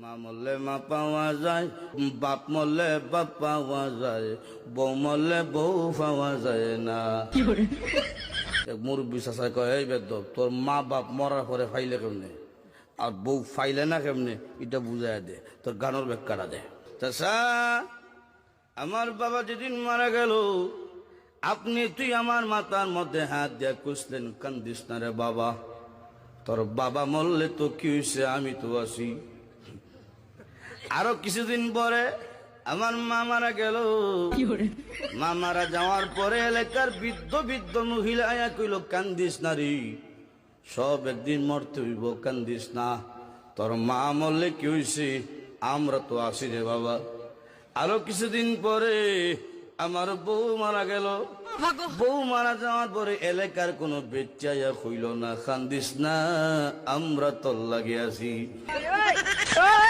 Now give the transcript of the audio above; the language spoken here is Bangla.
মা মরলে মা পাওয়া যায়, বাপ মরলে বাপ পাওয়া যায়, বউ মরলে বউ পাওয়া যায় না। এক মুরব্বী চাচাই কয়, এই বেদব তোর মা বাপ মরার পরে ফাইলে কেমনে আর বউ ফাইলে না কেমনে, এটা বুঝাই দে, তোর গানোর ব্যাখ্যাটা দে। চাচা, আমার বাবা যেদিন মারা গেল, তুই আমার মাথার মধ্যে হাত দিয়া কুসলেন, কান্দিস না রে বাবা, তোর বাবা মরলে তো কি হয়েছে, আমি তো আছি। আরো কিছুদিন পরে আমার মা মারা গেল। মা মারা যাওয়ার পরে এলাকার বৃদ্ধ বৃদ্ধ মহিলা আয়া কইল, কান্দিস না রে, সব একদিন মরতে হইব, কান্দিস না, তোর মা মরলে কি হয়েছে, আমরা তো আছি রে বাবা। আরো কিছুদিন পরে আমার বউ মারা গেল। বউ মারা যাওয়ার পরে এলাকার কোনো বেচাইয়া কইল না, কান্দিস না, আমরা তোর লাগে আছি।